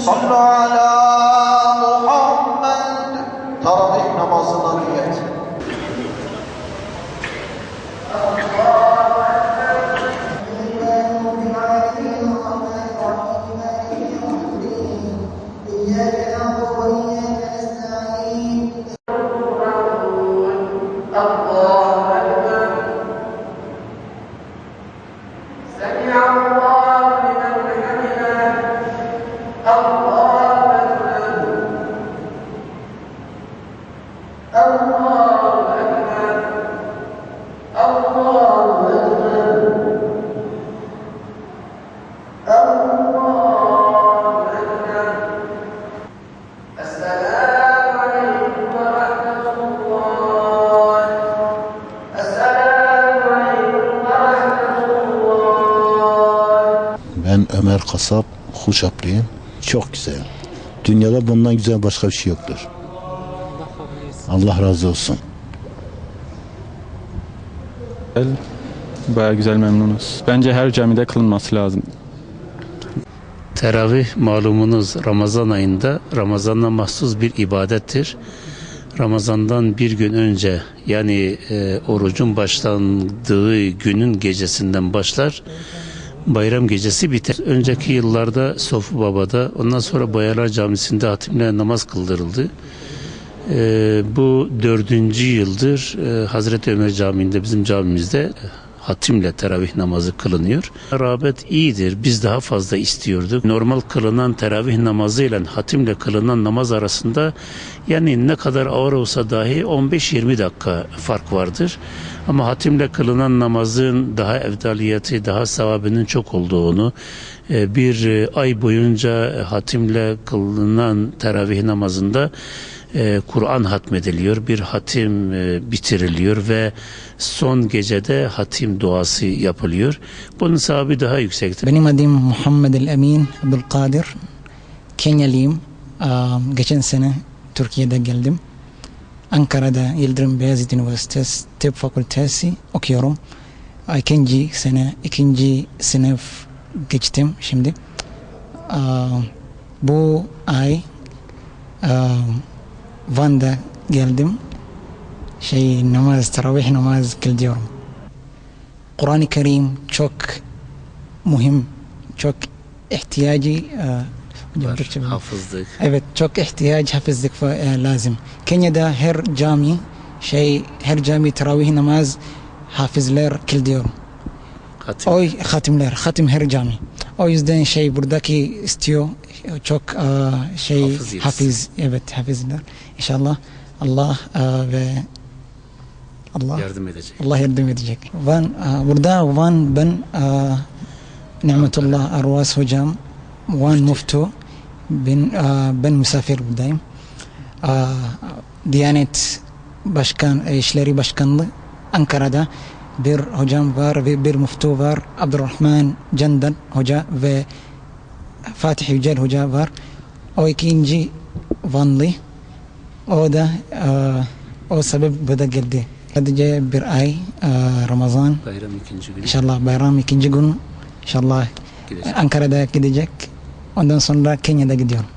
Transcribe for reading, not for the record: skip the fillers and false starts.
Sallu ala Muhammed. Taravih namazına niyet. Ben Ömer Kasap, Huşaplıyım. Çok güzel. Dünyada bundan güzel başka bir şey yoktur. Allah razı olsun. Bayağı güzel, memnunuz. Bence her camide kılınması lazım. Teravih malumunuz Ramazan ayında Ramazan'a mahsus bir ibadettir. Ramazan'dan bir gün önce yani orucun başlandığı günün gecesinden başlar. Bayram gecesi biter. Önceki yıllarda Sofu Baba'da, ondan sonra Bayalar Camisi'nde hatimle namaz kıldırıldı. Bu 4. yıldır Hazreti Ömer Camii'nde, bizim camimizde hatimle teravih namazı kılınıyor. Rağbet iyidir. Biz daha fazla istiyorduk. Normal kılınan teravih namazıyla hatimle kılınan namaz arasında yani ne kadar ağır olsa dahi 15-20 dakika fark vardır. Ama hatimle kılınan namazın daha evdaliyeti, daha sevabının çok olduğunu, bir ay boyunca hatimle kılınan teravih namazında Kur'an hatmediliyor, bir hatim bitiriliyor ve son gecede hatim duası yapılıyor. Bunun sevabı daha yüksektir. Benim adım Muhammed El-Emin Abdülkadir. Kenyalıyım. Geçen sene Türkiye'de geldim. Ankara'da Yıldırım Beyazıt Üniversitesi Tıp Fakültesi okuyorum. İkinci sınıf geçtim şimdi. Bu ay Van'da geldim. Teravih namaz kılıyorum. Kur'an-ı Kerim çok mühim, çok ihtiyacı Hafızlık. Evet, çok ihtiyaç hafızlık lazım. Kenya'da her cami teravih namaz hafızlar kılıyor. Hatim her cami. O yüzden buradaki istiyor çok hafız, evet hafızlar. İnşallah Allah ve Allah yardım edecek. Van ben Nimetullah Arvas hocam, Van Muftu, ben misafir buradayım. Diyanet İşleri Başkanlığı Ankara'da bir hocam var ve bir muftu var. Abdurrahman Candan hoca ve Fatih Yücel hoca var. O ikinci Vanlı. O da o sebep burada geldi. Sadece bir ay Ramazan. Bayram ikinci gün. İnşallah bayram ikinci gün. İnşallah Ankara'da gidecek. Ondan sonra Kenya'da gidiyorum.